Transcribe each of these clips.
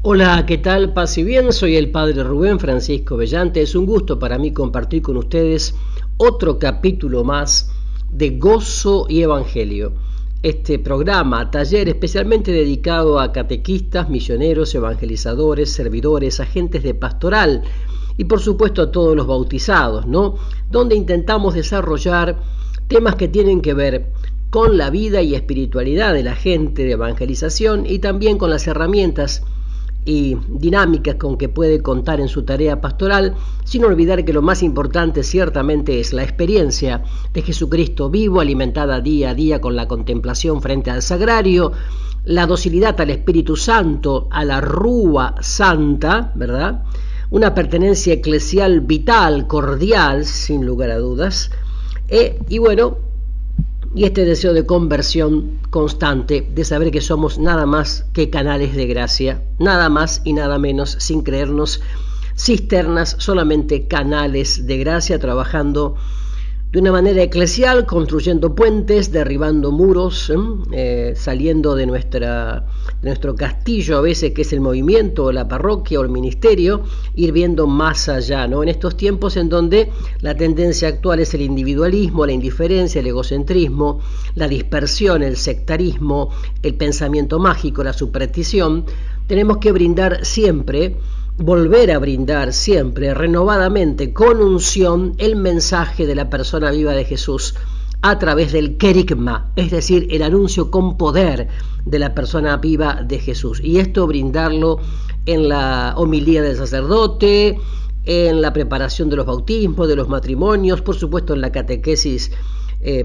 Hola, ¿qué tal? Paz y bien, soy el padre Rubén Francisco Bellante. Es un gusto para mí compartir con ustedes otro capítulo más de Gozo y Evangelio. Este programa, taller especialmente dedicado a catequistas, misioneros, evangelizadores, servidores, agentes de pastoral y por supuesto a todos los bautizados, ¿no? Donde intentamos desarrollar temas que tienen que ver con la vida y espiritualidad de la gente de evangelización y también con las herramientas y dinámicas con que puede contar en su tarea pastoral, sin olvidar que lo más importante ciertamente es la experiencia de Jesucristo vivo, alimentada día a día con la contemplación frente al sagrario, la docilidad al Espíritu Santo, a la Rúa Santa, ¿verdad? Una pertenencia eclesial vital, cordial, sin lugar a dudas, y bueno, y este deseo de conversión constante, de saber que somos nada más que canales de gracia, nada más y nada menos, sin creernos cisternas, solamente canales de gracia, trabajando de una manera eclesial, construyendo puentes, derribando muros, saliendo de nuestro castillo a veces, que es el movimiento, o la parroquia, o el ministerio, ir viendo más allá, ¿no? En estos tiempos en donde la tendencia actual es el individualismo, la indiferencia, el egocentrismo, la dispersión, el sectarismo, el pensamiento mágico, la superstición, tenemos que brindar siempre, volver a brindar siempre, renovadamente, con unción, el mensaje de la persona viva de Jesús a través del querigma, es decir, el anuncio con poder de la persona viva de Jesús. Y esto brindarlo en la homilía del sacerdote, en la preparación de los bautismos, de los matrimonios, por supuesto en la catequesis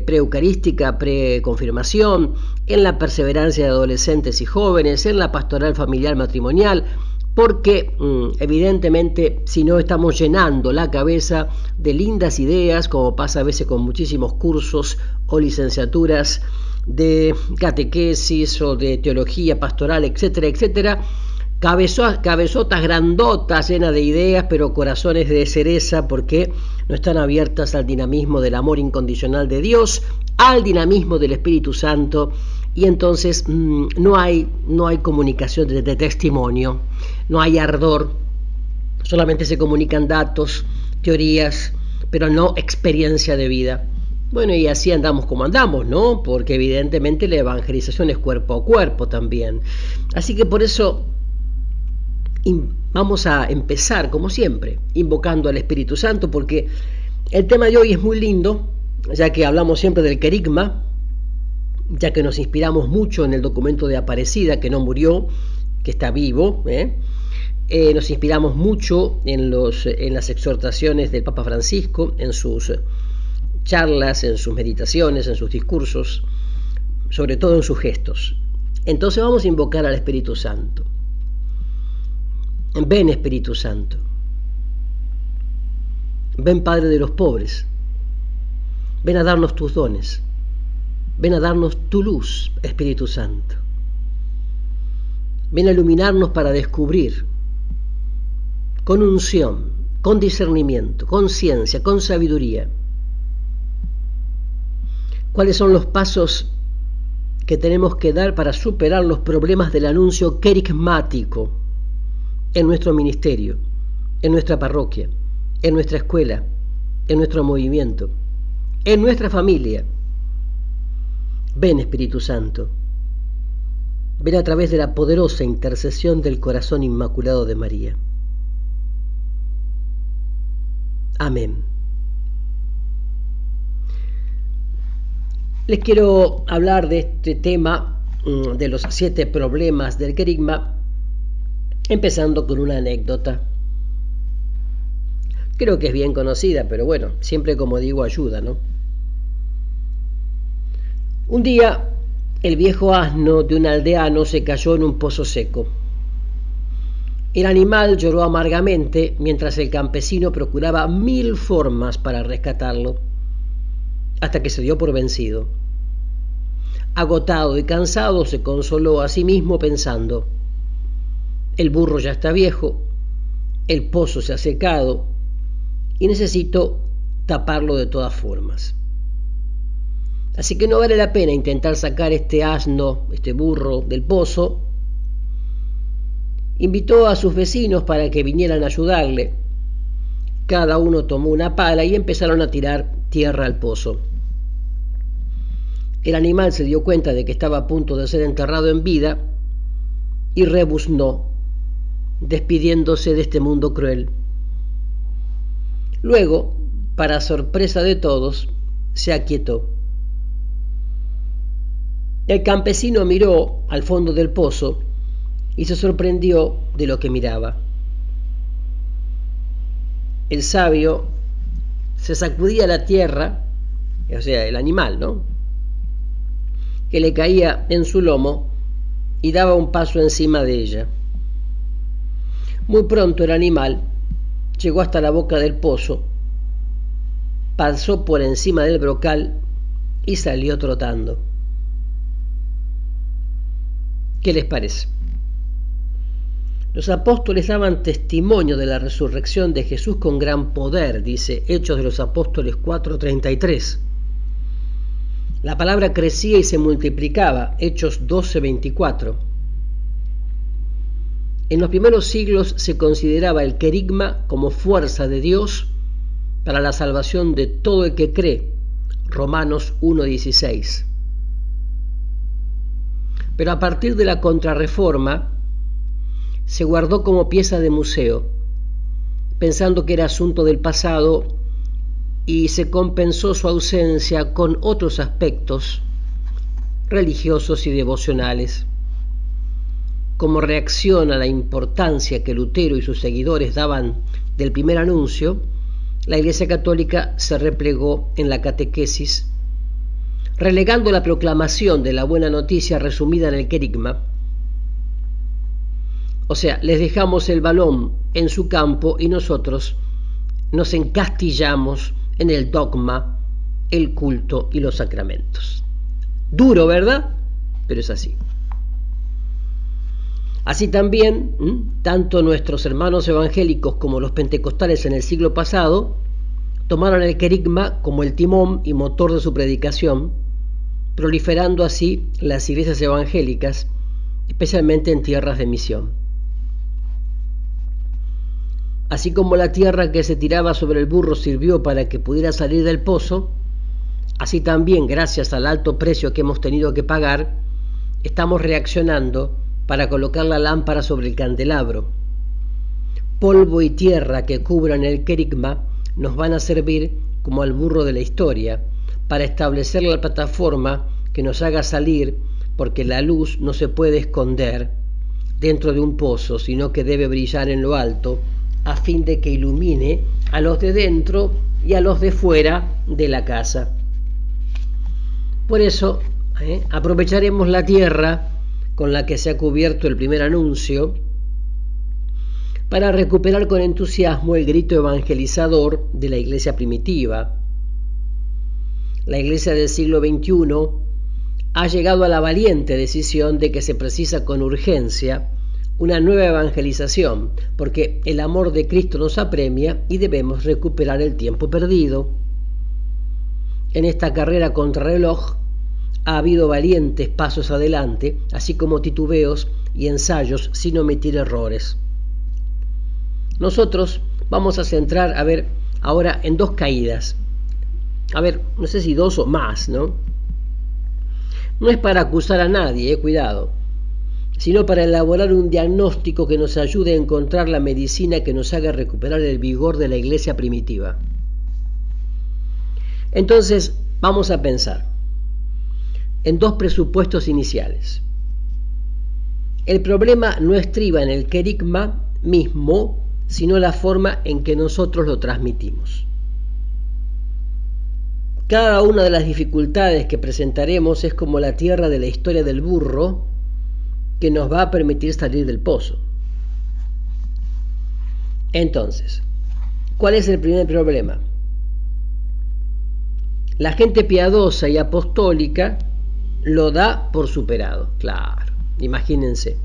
preeucarística, preconfirmación, en la perseverancia de adolescentes y jóvenes, en la pastoral familiar matrimonial, porque evidentemente si no estamos llenando la cabeza de lindas ideas, como pasa a veces con muchísimos cursos o licenciaturas de catequesis o de teología pastoral, etcétera, etcétera, cabezotas grandotas llenas de ideas, pero corazones de cereza, porque no están abiertas al dinamismo del amor incondicional de Dios, al dinamismo del Espíritu Santo, y entonces no hay comunicación de testimonio, no hay ardor, solamente se comunican datos, teorías, pero no experiencia de vida. Bueno, y así andamos como andamos, ¿no? Porque evidentemente la evangelización es cuerpo a cuerpo también. Así que por eso vamos a empezar, como siempre, invocando al Espíritu Santo, porque el tema de hoy es muy lindo, ya que hablamos siempre del querigma, ya que nos inspiramos mucho en el documento de Aparecida, que no murió, que está vivo, nos inspiramos mucho en las exhortaciones del Papa Francisco, en sus charlas, en sus meditaciones, en sus discursos, sobre todo en sus gestos. Entonces vamos a invocar al Espíritu Santo. Ven, Espíritu Santo. Ven, Padre de los pobres. Ven a darnos tus dones. Ven a darnos tu luz, Espíritu Santo. Ven a iluminarnos para descubrir, con unción, con discernimiento, con ciencia, con sabiduría, cuáles son los pasos que tenemos que dar para superar los problemas del anuncio querigmático en nuestro ministerio, en nuestra parroquia, en nuestra escuela, en nuestro movimiento, en nuestra familia. Ven, Espíritu Santo, ven a través de la poderosa intercesión del corazón inmaculado de María. Amén. Les quiero hablar de este tema, de los 7 problemas del querigma, empezando con una anécdota. Creo que es bien conocida, pero bueno, siempre, como digo, ayuda, ¿no? Un día, el viejo asno de un aldeano se cayó en un pozo seco. El animal lloró amargamente mientras el campesino procuraba 1000 formas para rescatarlo, hasta que se dio por vencido. Agotado y cansado, se consoló a sí mismo pensando: el burro ya está viejo, el pozo se ha secado y necesito taparlo de todas formas. Así que no vale la pena intentar sacar este asno, este burro, del pozo, Invitó a sus vecinos para que vinieran a ayudarle. Cada uno tomó una pala y empezaron a tirar tierra al pozo. El animal se dio cuenta de que estaba a punto de ser enterrado en vida y rebuznó, despidiéndose de este mundo cruel. Luego, para sorpresa de todos, se aquietó. El campesino miró al fondo del pozo y se sorprendió de lo que miraba. El sabio se sacudía la tierra, o sea, el animal, ¿no?, que le caía en su lomo y daba un paso encima de ella. Muy pronto el animal llegó hasta la boca del pozo, pasó por encima del brocal y salió trotando. ¿Qué les parece? Los apóstoles daban testimonio de la resurrección de Jesús con gran poder, dice Hechos de los Apóstoles 4:33. La palabra crecía y se multiplicaba, Hechos 12:24. En los primeros siglos se consideraba el querigma como fuerza de Dios para la salvación de todo el que cree, Romanos 1:16. Pero a partir de la Contrarreforma se guardó como pieza de museo, pensando que era asunto del pasado, y se compensó su ausencia con otros aspectos religiosos y devocionales. Como reacción a la importancia que Lutero y sus seguidores daban del primer anuncio, la Iglesia Católica se replegó en la catequesis, relegando la proclamación de la buena noticia resumida en el querigma. O sea, les dejamos el balón en su campo y nosotros nos encastillamos en el dogma, el culto y los sacramentos. Duro, ¿verdad? Pero es así. Así también, tanto nuestros hermanos evangélicos como los pentecostales en el siglo pasado tomaron el querigma como el timón y motor de su predicación, proliferando así las iglesias evangélicas, especialmente en tierras de misión. Así como la tierra que se tiraba sobre el burro sirvió para que pudiera salir del pozo, así también, gracias al alto precio que hemos tenido que pagar, estamos reaccionando para colocar la lámpara sobre el candelabro. Polvo y tierra que cubran el querigma nos van a servir como al burro de la historia, para establecer la plataforma que nos haga salir, porque la luz no se puede esconder dentro de un pozo, sino que debe brillar en lo alto, a fin de que ilumine a los de dentro y a los de fuera de la casa. Por eso, aprovecharemos la tierra con la que se ha cubierto el primer anuncio para recuperar con entusiasmo el grito evangelizador de la iglesia primitiva. La iglesia del siglo XXI ha llegado a la valiente decisión de que se precisa con urgencia una nueva evangelización, porque el amor de Cristo nos apremia y debemos recuperar el tiempo perdido. En esta carrera contrarreloj ha habido valientes pasos adelante, así como titubeos y ensayos sin omitir errores. Nosotros vamos a centrar, ahora en dos caídas. No sé si dos o más, ¿no? No es para acusar a nadie, cuidado, sino para elaborar un diagnóstico que nos ayude a encontrar la medicina que nos haga recuperar el vigor de la iglesia primitiva. Entonces, vamos a pensar en dos presupuestos iniciales. El problema no estriba en el querigma mismo, sino la forma en que nosotros lo transmitimos. Cada una de las dificultades que presentaremos es como la tierra de la historia del burro que nos va a permitir salir del pozo. Entonces, ¿cuál es el primer problema? La gente piadosa y apostólica lo da por superado. Claro, imagínense.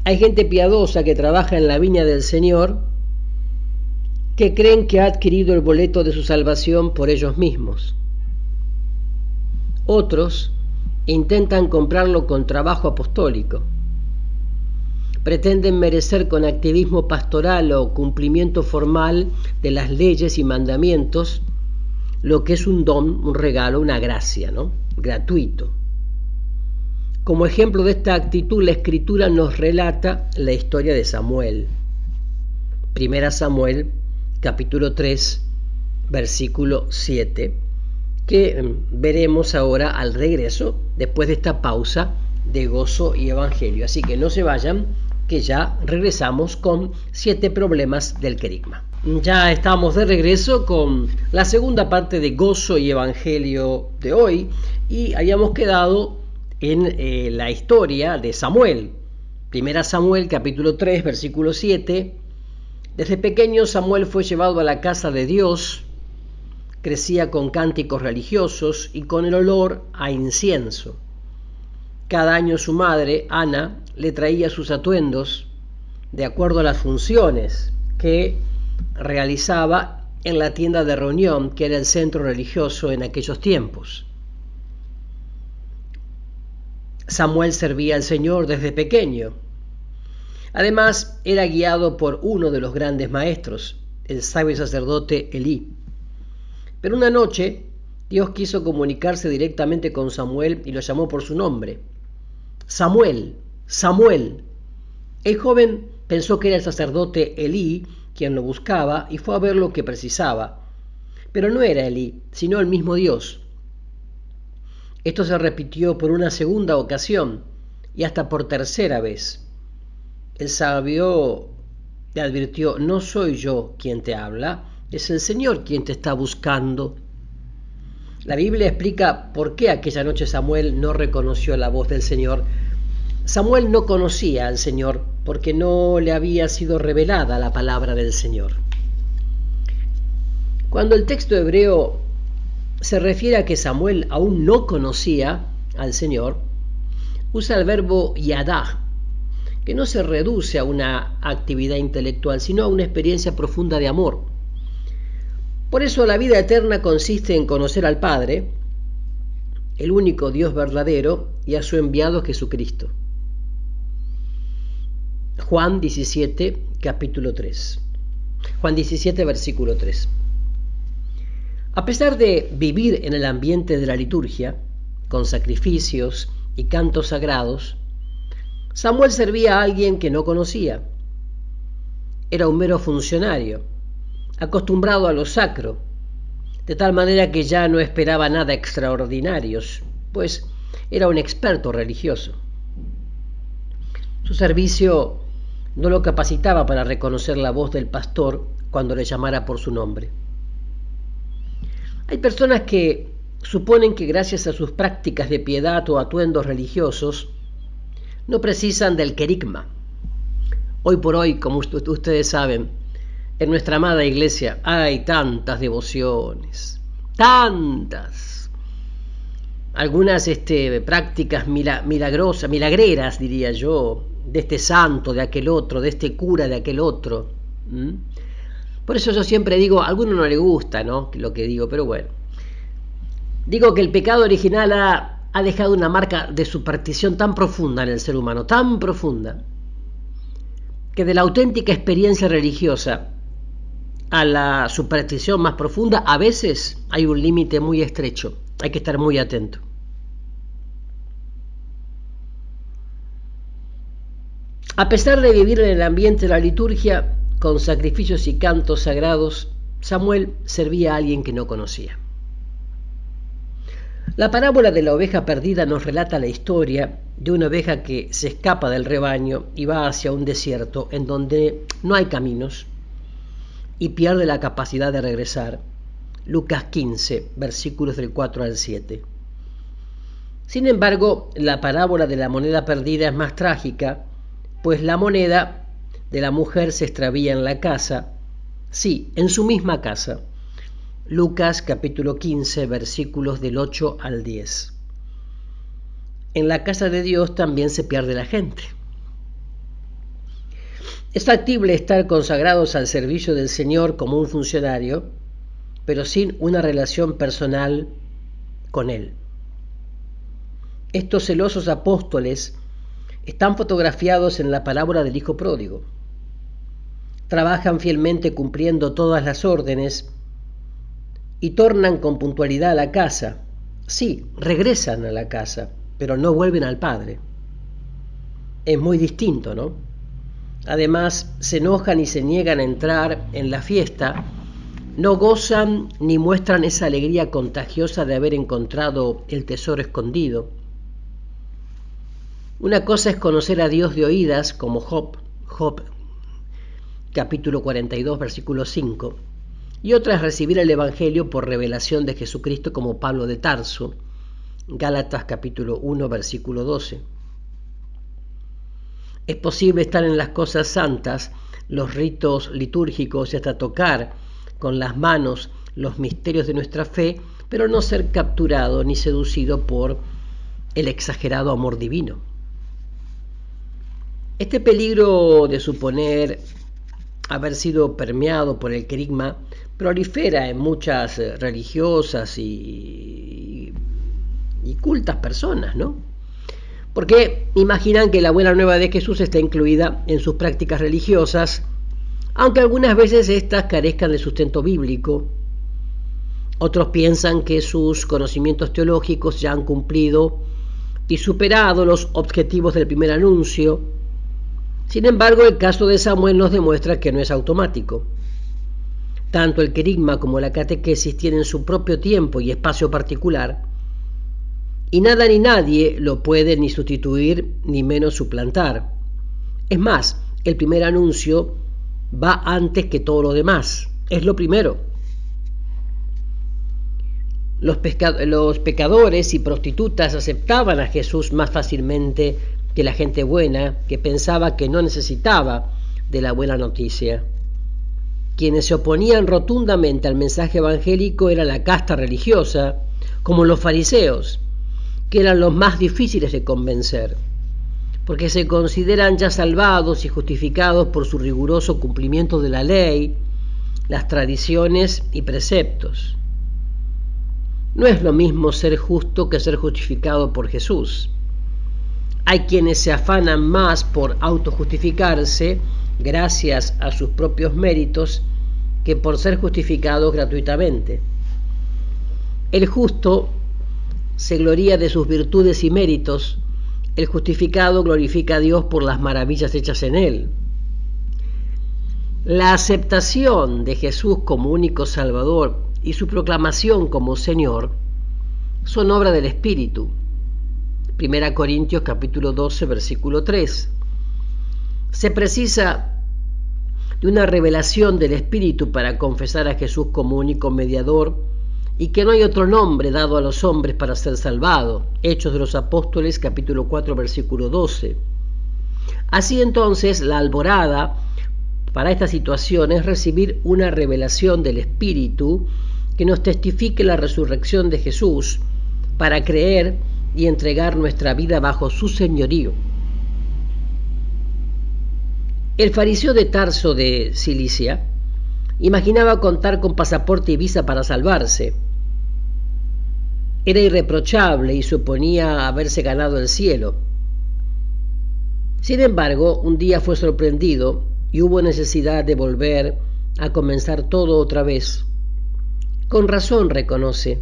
Hay gente piadosa que trabaja en la viña del Señor que creen que ha adquirido el boleto de su salvación por ellos mismos. Otros intentan comprarlo con trabajo apostólico. pretenden merecer con activismo pastoral o cumplimiento formal de las leyes y mandamientos lo que es un don, un regalo, una gracia, ¿no? Gratuito. Como ejemplo de esta actitud, la Escritura nos relata la historia de Samuel. 1 Samuel, capítulo 3, versículo 7, que veremos ahora al regreso, después de esta pausa de gozo y evangelio. Así que no se vayan, que ya regresamos con 7 problemas del querigma. Ya estamos de regreso con la segunda parte de gozo y evangelio de hoy, y habíamos quedado en la historia de Samuel. 1 Samuel capítulo 3 versículo 7. Desde pequeño Samuel fue llevado a la casa de Dios, crecía con cánticos religiosos y con el olor a incienso. Cada año su madre, Ana, le traía sus atuendos de acuerdo a las funciones que realizaba en la tienda de reunión, que era el centro religioso en aquellos tiempos. Samuel servía al Señor desde pequeño. Además, era guiado por uno de los grandes maestros, el sabio sacerdote Elí. Pero una noche, Dios quiso comunicarse directamente con Samuel y lo llamó por su nombre. Samuel, Samuel. El joven pensó que era el sacerdote Elí quien lo buscaba y fue a ver lo que precisaba. Pero no era Elí, sino el mismo Dios. Esto se repitió por una segunda ocasión y hasta por tercera vez. El sabio le advirtió: no soy yo quien te habla, es el Señor quien te está buscando. La Biblia explica por qué aquella noche Samuel no reconoció la voz del Señor. Samuel no conocía al Señor porque no le había sido revelada la palabra del Señor. Cuando el texto hebreo se refiere a que Samuel aún no conocía al Señor, usa el verbo yadá, que no se reduce a una actividad intelectual, sino a una experiencia profunda de amor. Por eso la vida eterna consiste en conocer al Padre, el único Dios verdadero, y a su enviado Jesucristo. Juan 17, capítulo 3. Juan 17, versículo 3. A pesar de vivir en el ambiente de la liturgia, con sacrificios y cantos sagrados, Samuel servía a alguien que no conocía. Era un mero funcionario, acostumbrado a lo sacro, de tal manera que ya no esperaba nada extraordinario, pues era un experto religioso. Su servicio no lo capacitaba para reconocer la voz del pastor cuando le llamara por su nombre. Hay personas que suponen que gracias a sus prácticas de piedad o atuendos religiosos no precisan del querigma. Hoy por hoy, como ustedes saben, en nuestra amada iglesia hay tantas devociones, tantas. Algunas prácticas milagrosas, milagreras diría yo, de este santo, de aquel otro, de este cura, de aquel otro. Por eso yo siempre digo, a alguno no le gusta, ¿no?, lo que digo, pero bueno. Digo que el pecado original ha dejado una marca de superstición tan profunda en el ser humano, tan profunda, que de la auténtica experiencia religiosa a la superstición más profunda, a veces hay un límite muy estrecho. Hay que estar muy atento. A pesar de vivir en el ambiente de la liturgia, con sacrificios y cantos sagrados, Samuel servía a alguien que no conocía. La parábola de la oveja perdida nos relata la historia de una oveja que se escapa del rebaño y va hacia un desierto en donde no hay caminos y pierde la capacidad de regresar. Lucas 15, versículos del 4 al 7. Sin embargo, la parábola de la moneda perdida es más trágica, pues la moneda de la mujer se extravía en la casa, sí, en su misma casa. Lucas capítulo 15, versículos del 8 al 10. En la casa de Dios también se pierde la gente. Es factible estar consagrados al servicio del Señor como un funcionario, pero sin una relación personal con Él. Estos celosos apóstoles están fotografiados en la parábola del hijo pródigo. Trabajan fielmente cumpliendo todas las órdenes y tornan con puntualidad a la casa. Sí, regresan a la casa, pero no vuelven al Padre. Es muy distinto, ¿no? Además, se enojan y se niegan a entrar en la fiesta, no gozan ni muestran esa alegría contagiosa de haber encontrado el tesoro escondido. Una cosa es conocer a Dios de oídas, como Job capítulo 42, versículo 5, y otra es recibir el Evangelio por revelación de Jesucristo, como Pablo de Tarso, Gálatas capítulo 1, versículo 12. Es posible estar en las cosas santas, los ritos litúrgicos y hasta tocar con las manos los misterios de nuestra fe, pero no ser capturado ni seducido por el exagerado amor divino. Este peligro de suponer haber sido permeado por el querigma prolifera en muchas religiosas y cultas personas, ¿no? Porque imaginan que la buena nueva de Jesús está incluida en sus prácticas religiosas, aunque algunas veces éstas carezcan de sustento bíblico. Otros piensan que sus conocimientos teológicos ya han cumplido y superado los objetivos del primer anuncio. Sin embargo, el caso de Samuel nos demuestra que no es automático. Tanto el querigma como la catequesis tienen su propio tiempo y espacio particular, y nada ni nadie lo puede ni sustituir ni menos suplantar. Es más, el primer anuncio va antes que todo lo demás, es lo primero. Los pecadores y prostitutas aceptaban a Jesús más fácilmente que la gente buena, que pensaba que no necesitaba de la buena noticia. Quienes se oponían rotundamente al mensaje evangélico era la casta religiosa, como los fariseos, que eran los más difíciles de convencer, porque se consideran ya salvados y justificados por su riguroso cumplimiento de la ley, las tradiciones y preceptos. No es lo mismo ser justo que ser justificado por Jesús. Hay quienes se afanan más por autojustificarse gracias a sus propios méritos que por ser justificados gratuitamente. El justo se gloría de sus virtudes y méritos, el justificado glorifica a Dios por las maravillas hechas en él. La aceptación de Jesús como único Salvador y su proclamación como Señor son obra del Espíritu. 1 Corintios capítulo 12, versículo 3. Se precisa de una revelación del Espíritu para confesar a Jesús como único mediador y que no hay otro nombre dado a los hombres para ser salvado. Hechos de los Apóstoles capítulo 4, versículo 12. Así entonces, la alborada para esta situación es recibir una revelación del Espíritu que nos testifique la resurrección de Jesús para creer y entregar nuestra vida bajo su señorío. El fariseo de Tarso de Cilicia imaginaba contar con pasaporte y visa para salvarse. Era irreprochable y suponía haberse ganado el cielo. Sin embargo, un día fue sorprendido y hubo necesidad de volver a comenzar todo otra vez. Con razón reconoce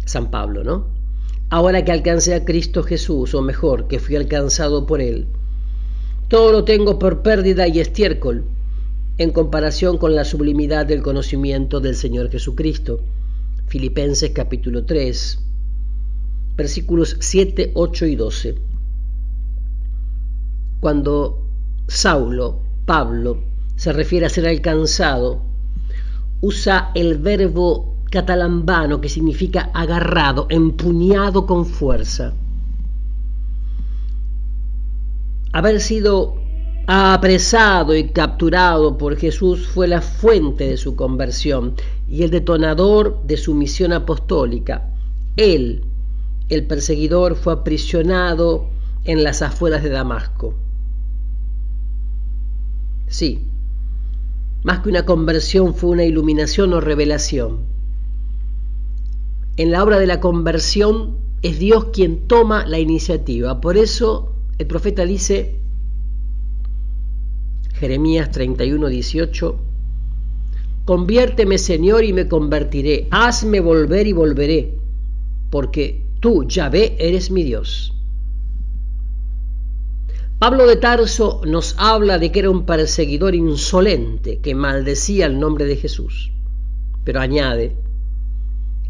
San Pablo, ¿no? Ahora que alcancé a Cristo Jesús, o mejor, que fui alcanzado por Él, todo lo tengo por pérdida y estiércol en comparación con la sublimidad del conocimiento del Señor Jesucristo. Filipenses capítulo 3, versículos 7, 8 y 12. Cuando Pablo, se refiere a ser alcanzado, usa el verbo catalambano que significa agarrado, empuñado con fuerza. Haber sido apresado y capturado por Jesús fue la fuente de su conversión y el detonador de su misión apostólica. Él, el perseguidor, fue aprisionado en las afueras de Damasco. Sí, más que una conversión fue una iluminación o revelación. En la obra de la conversión es Dios quien toma la iniciativa. Por eso El profeta dice, Jeremías 31:18, conviérteme, Señor, y me convertiré, hazme volver y volveré, porque tú, Yahvé, eres mi Dios. Pablo de Tarso nos habla de que era un perseguidor insolente que maldecía el nombre de Jesús, pero añade,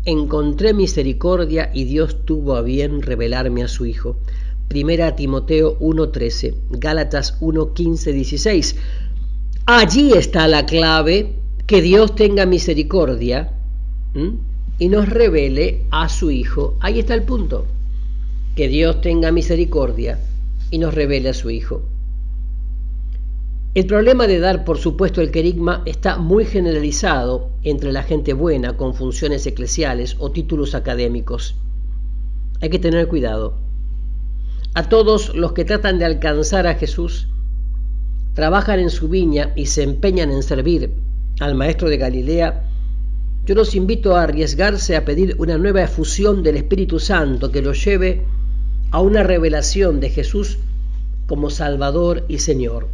encontré misericordia y Dios tuvo a bien revelarme a su Hijo. Primera Timoteo 1:13, Gálatas 1:15-16. Allí está la clave, que Dios tenga misericordia y nos revele a su Hijo. Ahí está el punto, que Dios tenga misericordia y nos revele a su Hijo. El problema de dar, por supuesto, el querigma está muy generalizado entre la gente buena con funciones eclesiales o títulos académicos. Hay que tener cuidado. A todos los que tratan de alcanzar a Jesús, trabajan en su viña y se empeñan en servir al Maestro de Galilea, yo los invito a arriesgarse a pedir una nueva efusión del Espíritu Santo que los lleve a una revelación de Jesús como Salvador y Señor.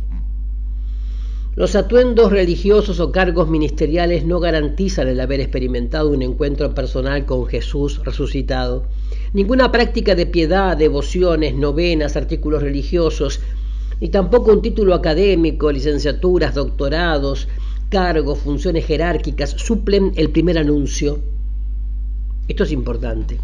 Los atuendos religiosos o cargos ministeriales no garantizan el haber experimentado un encuentro personal con Jesús resucitado. Ninguna práctica de piedad, devociones, novenas, artículos religiosos, ni tampoco un título académico, licenciaturas, doctorados, cargos, funciones jerárquicas suplen el primer anuncio. Esto es importante.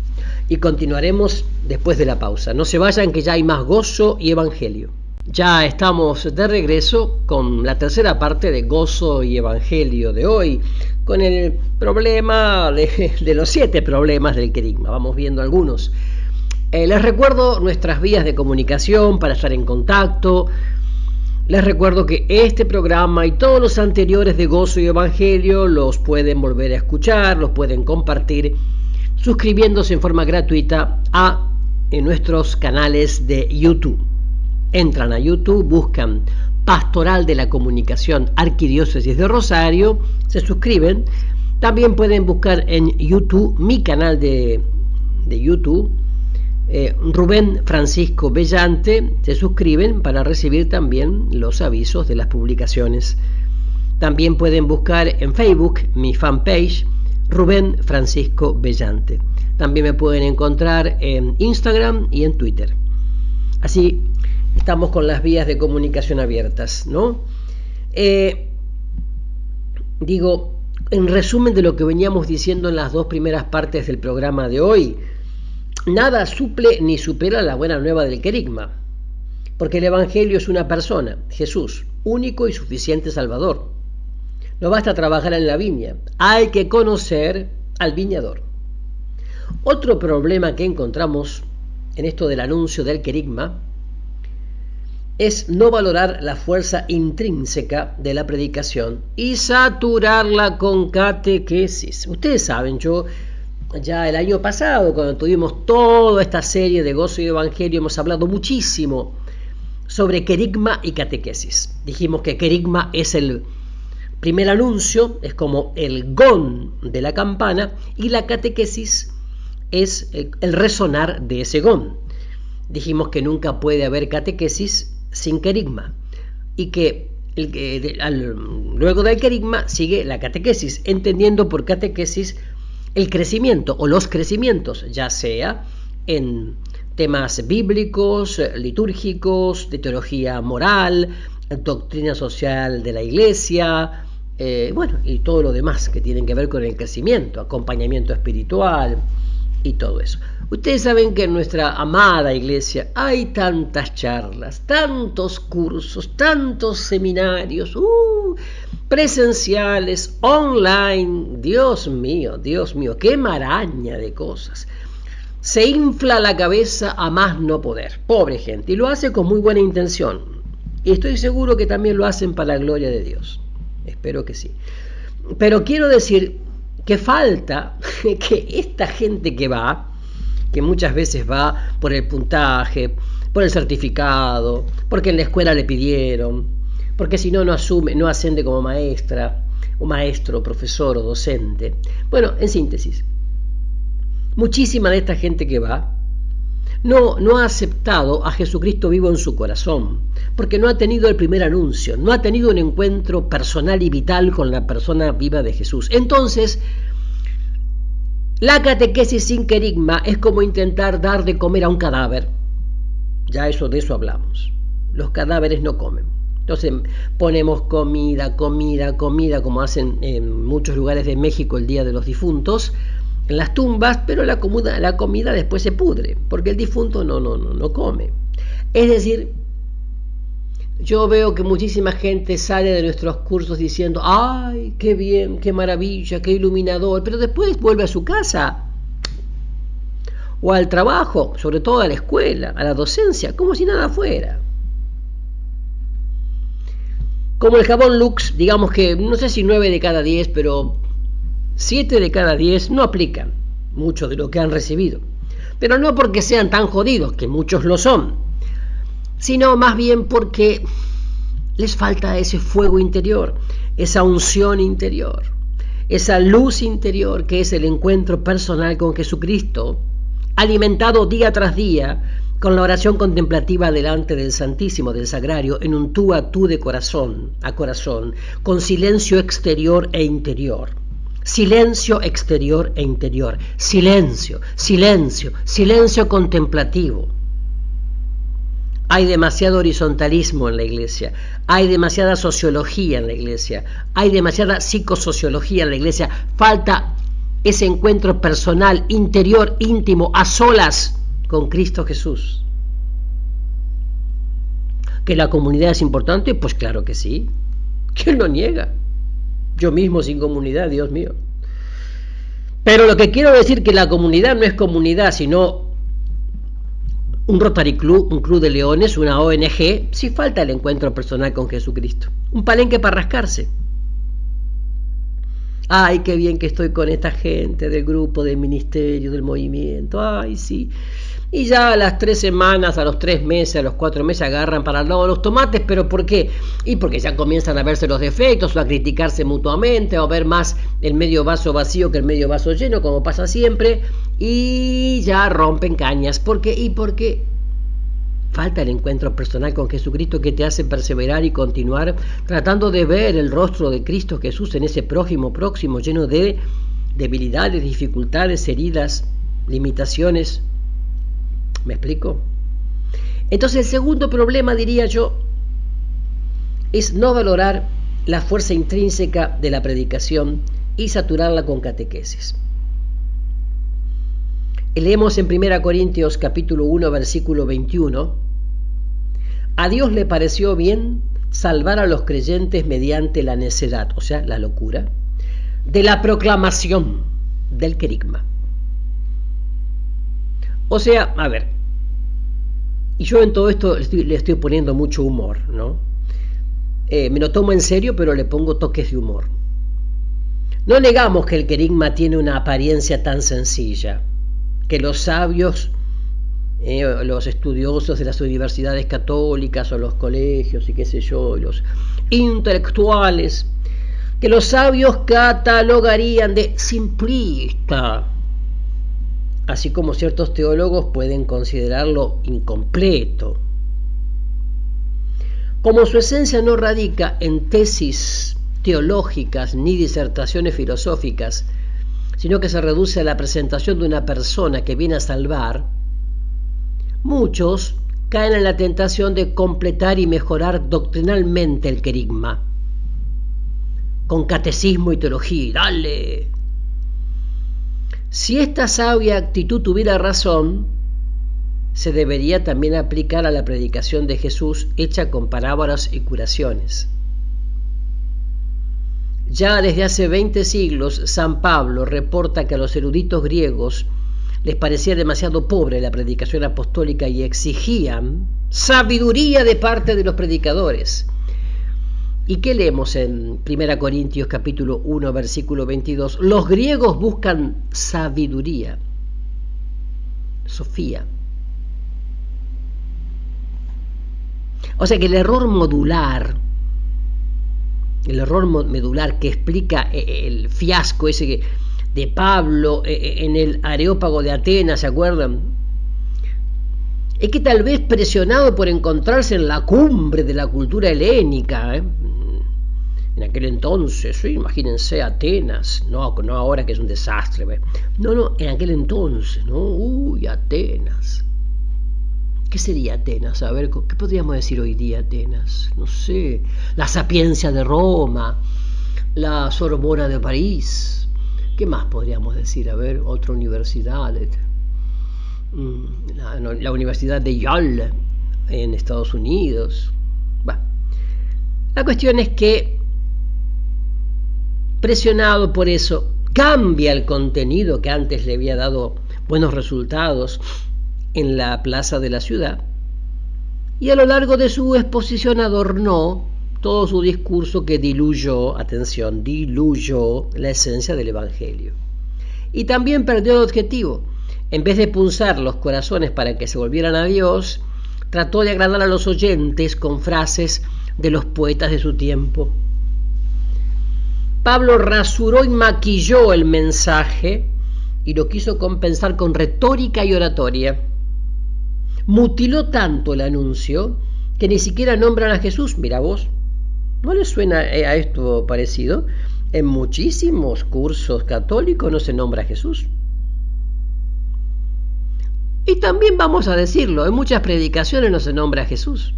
Y continuaremos después de la pausa. No se vayan, que ya hay más gozo y evangelio. Ya estamos de regreso con la tercera parte de Gozo y Evangelio de hoy, con el problema de los 7 problemas del querigma. Vamos viendo algunos. Les recuerdo nuestras vías de comunicación para estar en contacto. Les recuerdo que este programa y todos los anteriores de Gozo y Evangelio los pueden volver a escuchar, los pueden compartir, suscribiéndose en forma gratuita en nuestros canales de YouTube. Entran a YouTube, buscan Pastoral de la Comunicación Arquidiócesis de Rosario, se suscriben. También pueden buscar en YouTube mi canal de YouTube, Rubén Francisco Bellante, se suscriben para recibir también los avisos de las publicaciones. También pueden buscar en Facebook mi fanpage, Rubén Francisco Bellante. También me pueden encontrar en Instagram y en Twitter. Así estamos con las vías de comunicación abiertas, ¿no? En resumen de lo que veníamos diciendo en las 2 primeras partes del programa de hoy, nada suple ni supera la buena nueva del querigma, porque el Evangelio es una persona, Jesús, único y suficiente Salvador. No basta trabajar en la viña, hay que conocer al viñador. Otro problema que encontramos en esto del anuncio del querigma es no valorar la fuerza intrínseca de la predicación y saturarla con catequesis. Ustedes saben, yo ya el año pasado, cuando tuvimos toda esta serie de Gozo y Evangelio, hemos hablado muchísimo sobre querigma y catequesis. Dijimos que querigma es el primer anuncio, es como el gong de la campana, y la catequesis es el resonar de ese gong. Dijimos que nunca puede haber catequesis sin querigma y que luego del querigma sigue la catequesis, entendiendo por catequesis el crecimiento o los crecimientos, ya sea en temas bíblicos, litúrgicos, de teología moral, doctrina social de la Iglesia, y todo lo demás que tienen que ver con el crecimiento, acompañamiento espiritual y todo eso. Ustedes saben que en nuestra amada Iglesia hay tantas charlas, tantos cursos, tantos seminarios, presenciales, online. Dios mío, qué maraña de cosas. Se infla la cabeza a más no poder, pobre gente, y lo hace con muy buena intención. Y estoy seguro que también lo hacen para la gloria de Dios. Espero que sí. Pero quiero decir que falta que esta gente que muchas veces va por el puntaje, por el certificado, porque en la escuela le pidieron, porque si no, no asciende como maestra, o maestro, profesor o docente. Bueno, en síntesis, muchísima de esta gente que va no ha aceptado a Jesucristo vivo en su corazón, porque no ha tenido el primer anuncio, no ha tenido un encuentro personal y vital con la persona viva de Jesús. Entonces, la catequesis sin querigma es como intentar dar de comer a un cadáver. Ya de eso hablamos. Los cadáveres no comen. Entonces ponemos comida, como hacen en muchos lugares de México el Día de los Difuntos, en las tumbas, pero la comida después se pudre, porque el difunto no come. Es decir, yo veo que muchísima gente sale de nuestros cursos diciendo, ¡ay, qué bien, qué maravilla, qué iluminador! Pero después vuelve a su casa o al trabajo, sobre todo a la escuela, a la docencia, como si nada fuera. Como el jabón Lux, digamos que, no sé si 9 de cada 10, pero 7 de cada 10 no aplican mucho de lo que han recibido. Pero no porque sean tan jodidos, que muchos lo son, sino más bien porque les falta ese fuego interior, esa unción interior, esa luz interior que es el encuentro personal con Jesucristo, alimentado día tras día con la oración contemplativa delante del Santísimo, del Sagrario, en un tú a tú de corazón a corazón, con silencio exterior e interior. Silencio exterior e interior. Silencio, silencio, silencio contemplativo. Hay demasiado horizontalismo en la iglesia, hay demasiada sociología en la iglesia, hay demasiada psicosociología en la iglesia. Falta ese encuentro personal, interior, íntimo, a solas con Cristo Jesús. ¿Que la comunidad es importante? Pues claro que sí. ¿Quién lo niega? Yo mismo sin comunidad, Dios mío. Pero lo que quiero decir que la comunidad no es comunidad, sino un Rotary Club, un club de leones, una ONG, si falta el encuentro personal con Jesucristo. Un palenque para rascarse. Ay, qué bien que estoy con esta gente del grupo, del ministerio, del movimiento. Ay, sí. Y ya a las 3 semanas, a los 3 meses, a los 4 meses agarran para el lado de los tomates. ¿Pero por qué? Y porque ya comienzan a verse los defectos o a criticarse mutuamente o a ver más el medio vaso vacío que el medio vaso lleno, como pasa siempre. Y ya rompen cañas. ¿Por qué? Y porque falta el encuentro personal con Jesucristo que te hace perseverar y continuar tratando de ver el rostro de Cristo Jesús en ese prójimo próximo lleno de debilidades, dificultades, heridas, limitaciones. ¿Me explico? Entonces el segundo problema, diría yo, es no valorar la fuerza intrínseca de la predicación y saturarla con catequesis. Leemos en 1 Corintios capítulo 1 versículo 21. A Dios le pareció bien salvar a los creyentes mediante la necedad, o sea, la locura, de la proclamación del querigma. O sea, a ver, y yo en todo esto le estoy poniendo mucho humor, ¿no? Me lo tomo en serio, pero le pongo toques de humor. No negamos que el querigma tiene una apariencia tan sencilla, que los sabios, los estudiosos de las universidades católicas o los colegios y qué sé yo, los intelectuales, que los sabios catalogarían de simplista, así como ciertos teólogos pueden considerarlo incompleto. Como su esencia no radica en tesis teológicas ni disertaciones filosóficas, sino que se reduce a la presentación de una persona que viene a salvar, muchos caen en la tentación de completar y mejorar doctrinalmente el querigma, con catecismo y teología. ¡Dale! Si esta sabia actitud tuviera razón, se debería también aplicar a la predicación de Jesús hecha con parábolas y curaciones. Ya desde hace 20 siglos, San Pablo reporta que a los eruditos griegos les parecía demasiado pobre la predicación apostólica y exigían sabiduría de parte de los predicadores. ¿Y qué leemos en 1 Corintios capítulo 1, versículo 22? Los griegos buscan sabiduría, Sofía. O sea que el error medular que explica el fiasco ese de Pablo en el Areópago de Atenas, ¿se acuerdan? Es que tal vez presionado por encontrarse en la cumbre de la cultura helénica, en aquel entonces, ¿sí? Imagínense Atenas, no ahora que es un desastre, no, en aquel entonces, ¿no? Uy, Atenas. ¿Qué sería Atenas? A ver, ¿qué podríamos decir hoy día Atenas? No sé, la Sapiencia de Roma, la Sorbona de París. ¿Qué más podríamos decir? A ver, otra universidad. La Universidad de Yale en Estados Unidos. Bueno, la cuestión es que, presionado por eso, cambia el contenido que antes le había dado buenos resultados en la plaza de la ciudad, y a lo largo de su exposición adornó todo su discurso que diluyó la esencia del Evangelio. Y también perdió el objetivo. En vez de punzar los corazones para que se volvieran a Dios, trató de agradar a los oyentes con frases de los poetas de su tiempo. Pablo rasuró y maquilló el mensaje y lo quiso compensar con retórica y oratoria. Mutiló tanto el anuncio que ni siquiera nombran a Jesús. Mira vos, ¿no les suena a esto parecido? En muchísimos cursos católicos no se nombra a Jesús. Y también vamos a decirlo, en muchas predicaciones no se nombra a Jesús.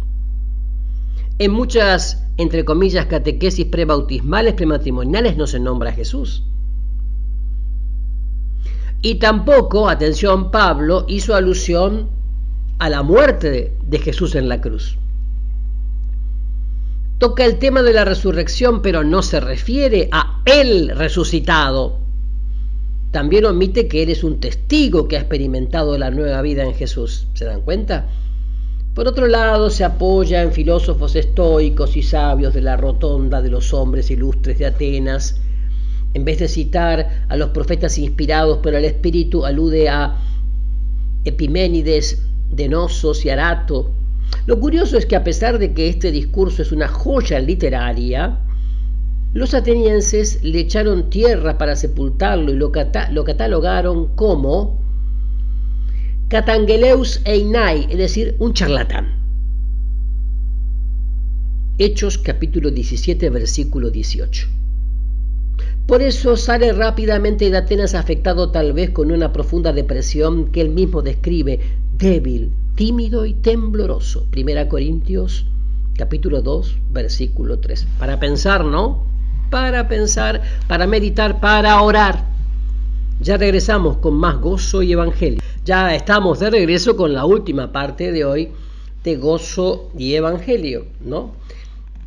En muchas, entre comillas, catequesis prebautismales, prematrimoniales no se nombra a Jesús. Y tampoco, atención, Pablo hizo alusión a la muerte de Jesús en la cruz. Toca el tema de la resurrección, pero no se refiere a él resucitado. También omite que él es un testigo que ha experimentado la nueva vida en Jesús. ¿Se dan cuenta? Por otro lado, se apoya en filósofos estoicos y sabios de la rotonda de los hombres ilustres de Atenas. En vez de citar a los profetas inspirados por el Espíritu, alude a Epiménides, Denosos y Arato. Lo curioso es que a pesar de que este discurso es una joya literaria, los atenienses le echaron tierra para sepultarlo y lo catalogaron como Catangeleus Einai, es decir, un charlatán. Hechos capítulo 17, versículo 18. Por eso sale rápidamente de Atenas afectado tal vez con una profunda depresión que él mismo describe, débil, tímido y tembloroso. 1 Corintios capítulo 2, versículo 3. Para pensar, ¿no? Para pensar, para meditar, para orar. Ya regresamos con más Gozo y Evangelio. Ya estamos de regreso con la última parte de hoy de Gozo y Evangelio, ¿no?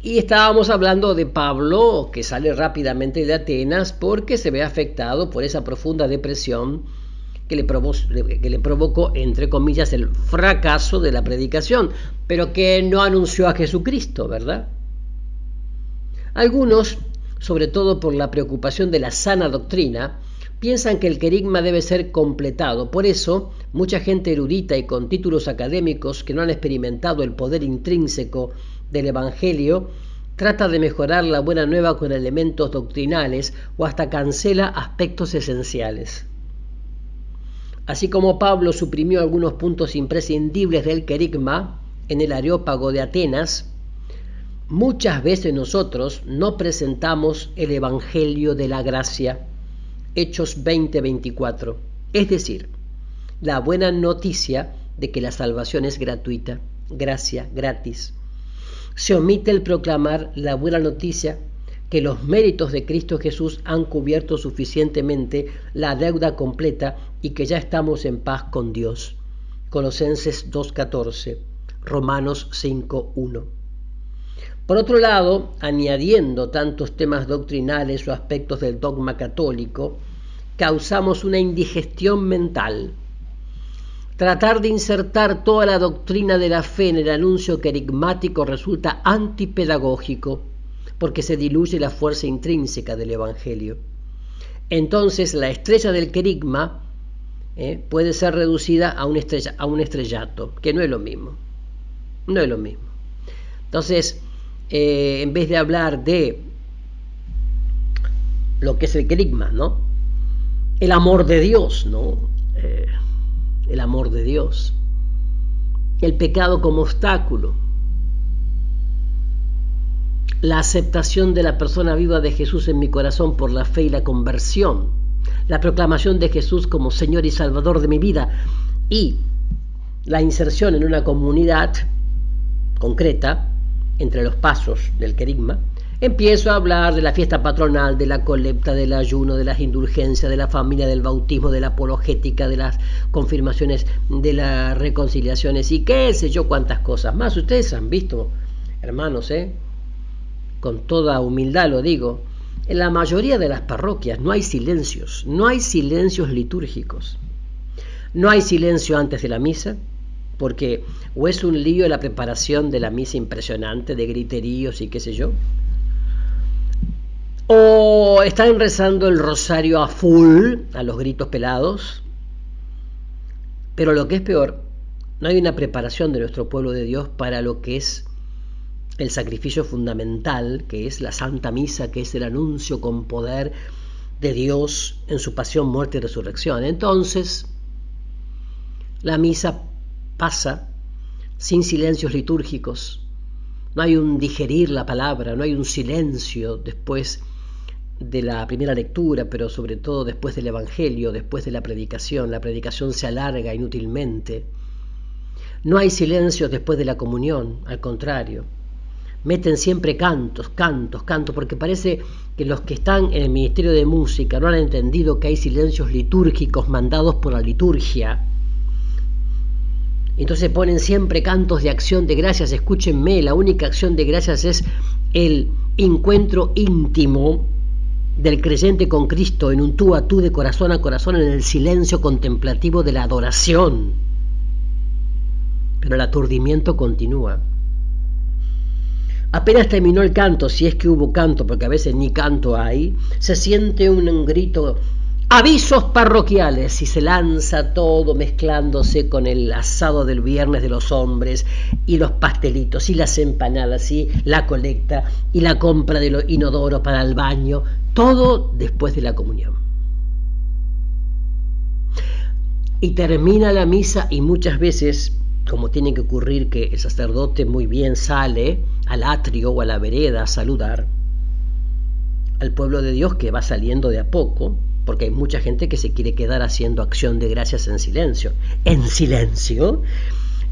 Y estábamos hablando de Pablo, que sale rápidamente de Atenas porque se ve afectado por esa profunda depresión que le provocó, entre comillas, el fracaso de la predicación, pero que no anunció a Jesucristo, ¿verdad? Algunos, sobre todo por la preocupación de la sana doctrina, piensan que el querigma debe ser completado. Por eso, mucha gente erudita y con títulos académicos que no han experimentado el poder intrínseco del Evangelio, trata de mejorar la buena nueva con elementos doctrinales o hasta cancela aspectos esenciales. Así como Pablo suprimió algunos puntos imprescindibles del querigma en el Areópago de Atenas, muchas veces nosotros no presentamos el Evangelio de la gracia, Hechos 20:24, es decir, la buena noticia de que la salvación es gratuita, gracia, gratis. Se omite el proclamar la buena noticia que los méritos de Cristo Jesús han cubierto suficientemente la deuda completa y que ya estamos en paz con Dios. Colosenses 2:14, Romanos 5:1. Por otro lado, añadiendo tantos temas doctrinales o aspectos del dogma católico, causamos una indigestión mental. Tratar de insertar toda la doctrina de la fe en el anuncio querigmático resulta antipedagógico, porque se diluye la fuerza intrínseca del Evangelio. Entonces, la estrella del querigma puede ser reducida a un estrellato, que no es lo mismo. No es lo mismo. Entonces, en vez de hablar de lo que es el querigma, ¿no? El amor de Dios, ¿no? El amor de Dios. el pecado como obstáculo, la aceptación de la persona viva de Jesús en mi corazón por la fe y la conversión, la proclamación de Jesús como Señor y Salvador de mi vida y la inserción en una comunidad concreta entre los pasos del querigma. Empiezo a hablar de la fiesta patronal, de la colecta, del ayuno, de las indulgencias, de la familia, del bautismo, de la apologética, de las confirmaciones, de las reconciliaciones y qué sé yo cuántas cosas más. Ustedes han visto, hermanos, con toda humildad lo digo, en la mayoría de las parroquias no hay silencios litúrgicos. No hay silencio antes de la misa, porque o es un lío la preparación de la misa impresionante, de griteríos y qué sé yo, o están rezando el rosario a full, a los gritos pelados, pero lo que es peor, no hay una preparación de nuestro pueblo de Dios para lo que es el sacrificio fundamental, que es la Santa Misa, que es el anuncio con poder de Dios en su pasión, muerte y resurrección. Entonces, la misa pasa sin silencios litúrgicos, no hay un digerir la palabra, no hay un silencio después de la primera lectura, pero sobre todo después del Evangelio, después de la predicación se alarga inútilmente. No hay silencios después de la comunión, al contrario, meten siempre cantos, porque parece que los que están en el Ministerio de Música no han entendido que hay silencios litúrgicos mandados por la liturgia. Entonces ponen siempre cantos de acción de gracias. Escúchenme, la única acción de gracias es el encuentro íntimo del creyente con Cristo en un tú a tú de corazón a corazón en el silencio contemplativo de la adoración. Pero el aturdimiento continúa. Apenas terminó el canto, si es que hubo canto, porque a veces ni canto hay, se siente un grito, avisos parroquiales, y se lanza todo mezclándose con el asado del viernes de los hombres y los pastelitos y las empanadas y la colecta y la compra de los inodoros para el baño, todo después de la comunión. Y termina la misa y muchas veces, como tiene que ocurrir que el sacerdote muy bien sale al atrio o a la vereda a saludar al pueblo de Dios que va saliendo de a poco, porque hay mucha gente que se quiere quedar haciendo acción de gracias en silencio. ¿En silencio?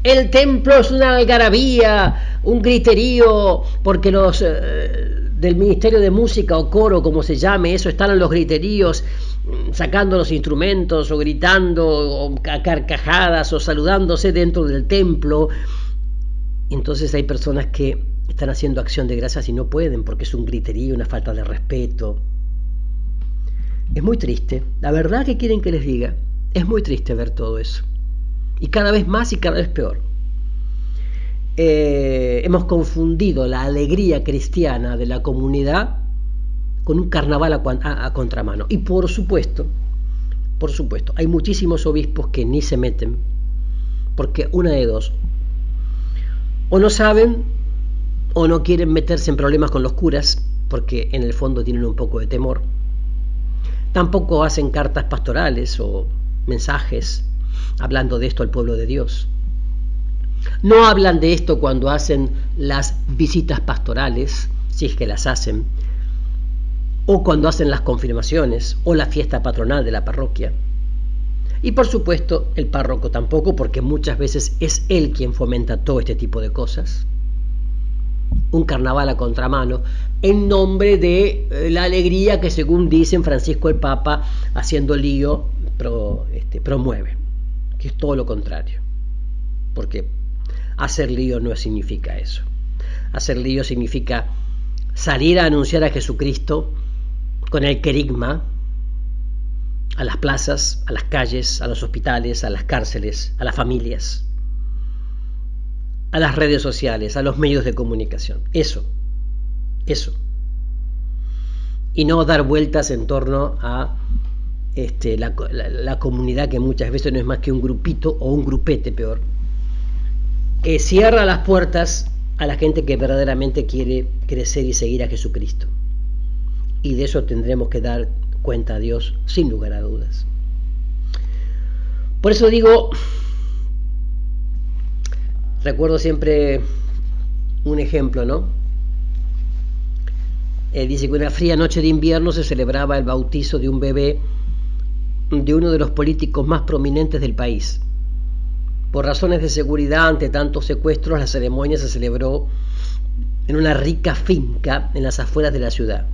El templo es una algarabía, un griterío, porque los del Ministerio de Música o coro, como se llame, eso, están en los griteríos, sacando los instrumentos o gritando o a carcajadas o saludándose dentro del templo. Entonces hay personas que están haciendo acción de gracias y no pueden porque es un griterío, una falta de respeto. Es muy triste, la verdad que quieren que les diga, es muy triste ver todo eso. Y cada vez más y cada vez peor. Hemos confundido la alegría cristiana de la comunidad con un carnaval a contramano. Y por supuesto, hay muchísimos obispos que ni se meten, porque una de dos, o no saben o no quieren meterse en problemas con los curas, porque en el fondo tienen un poco de temor. Tampoco hacen cartas pastorales o mensajes hablando de esto al pueblo de Dios. No hablan de esto cuando hacen las visitas pastorales, si es que las hacen, o cuando hacen las confirmaciones o la fiesta patronal de la parroquia. Y por supuesto el párroco tampoco, porque muchas veces es él quien fomenta todo este tipo de cosas. Un carnaval a contramano en nombre de la alegría que, según dicen Francisco el Papa, haciendo lío promueve, que es todo lo contrario, porque hacer lío no significa eso. Hacer lío significa salir a anunciar a Jesucristo con el querigma a las plazas, a las calles, a los hospitales, a las cárceles, a las familias, a las redes sociales, a los medios de comunicación. Eso. Y no dar vueltas en torno a la comunidad, que muchas veces no es más que un grupito o un grupete, peor, que cierra las puertas a la gente que verdaderamente quiere crecer y seguir a Jesucristo. Y de eso tendremos que dar cuenta a Dios, sin lugar a dudas. Por eso digo, Recuerdo siempre un ejemplo, ¿no? Dice que una fría noche de invierno se celebraba el bautizo de un bebé de uno de los políticos más prominentes del país. Por razones de seguridad ante tantos secuestros, la ceremonia se celebró en una rica finca en las afueras de la ciudad.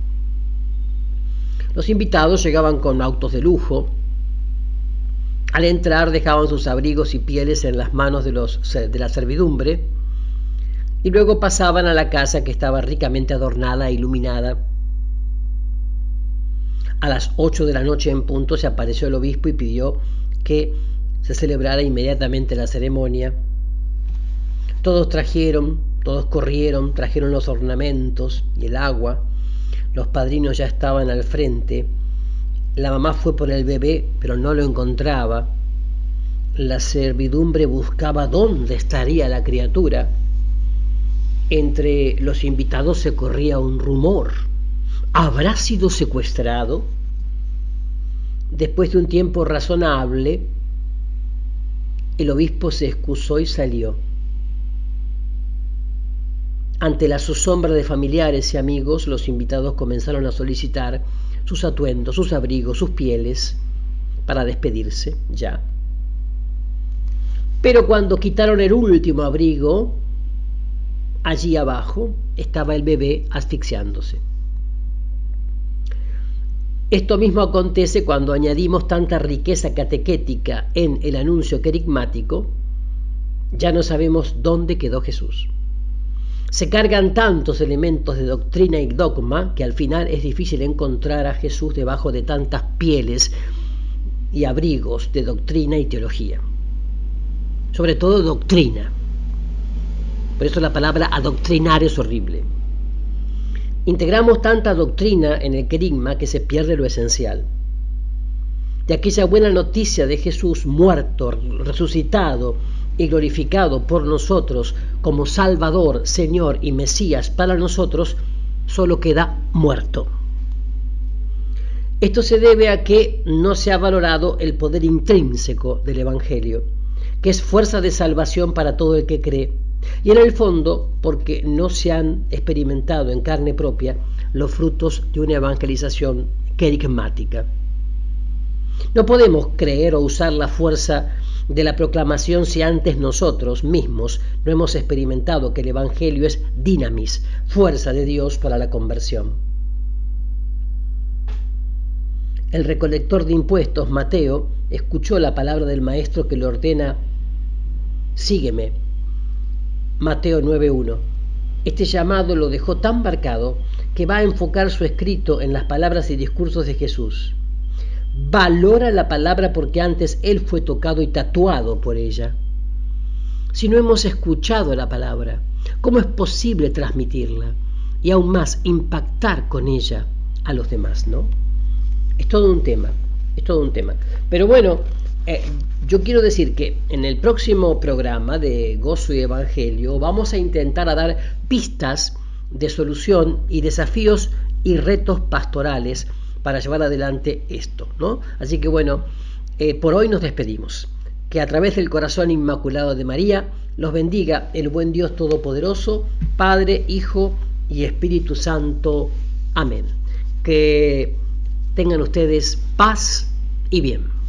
Los invitados llegaban con autos de lujo. Al entrar dejaban sus abrigos y pieles en las manos de la servidumbre y luego pasaban a la casa, que estaba ricamente adornada e iluminada. A las 8 de la noche en punto se apareció el obispo y pidió que se celebrara inmediatamente la ceremonia. Todos corrieron, trajeron los ornamentos y el agua. Los padrinos ya estaban al frente. La mamá fue por el bebé, pero no lo encontraba. La servidumbre buscaba dónde estaría la criatura. Entre los invitados se corría un rumor. ¿Habrá sido secuestrado? Después de un tiempo razonable, el obispo se excusó y salió. Ante la zozobra de familiares y amigos, los invitados comenzaron a solicitar sus atuendos, sus abrigos, sus pieles, para despedirse ya. Pero cuando quitaron el último abrigo, allí abajo estaba el bebé asfixiándose. Esto mismo acontece cuando añadimos tanta riqueza catequética en el anuncio querigmático. Ya no sabemos dónde quedó Jesús. Se cargan tantos elementos de doctrina y dogma que al final es difícil encontrar a Jesús debajo de tantas pieles y abrigos de doctrina y teología. Sobre todo doctrina. Por eso la palabra adoctrinar es horrible. Integramos tanta doctrina en el querigma que se pierde lo esencial. De aquella buena noticia de Jesús muerto, resucitado y glorificado por nosotros como Salvador, Señor y Mesías para nosotros, solo queda muerto. Esto se debe a que no se ha valorado el poder intrínseco del Evangelio, que es fuerza de salvación para todo el que cree, y en el fondo porque no se han experimentado en carne propia los frutos de una evangelización querigmática. No podemos creer o usar la fuerza de la proclamación si antes nosotros mismos no hemos experimentado que el Evangelio es dinamis, fuerza de Dios para la conversión. El recolector de impuestos, Mateo, escuchó la palabra del maestro que le ordena: sígueme. Mateo 9:1. Este llamado lo dejó tan marcado que va a enfocar su escrito en las palabras y discursos de Jesús. Valora la palabra porque antes él fue tocado y tatuado por ella. Si no hemos escuchado la palabra, ¿cómo es posible transmitirla y aún más impactar con ella a los demás, no? Es todo un tema. Pero bueno, yo quiero decir que en el próximo programa de Gozo y Evangelio vamos a intentar a dar pistas de solución y desafíos y retos pastorales para llevar adelante esto, ¿no? Así que bueno, por hoy nos despedimos. Que a través del corazón inmaculado de María los bendiga el buen Dios Todopoderoso, Padre, Hijo y Espíritu Santo. Amén. Que tengan ustedes paz y bien.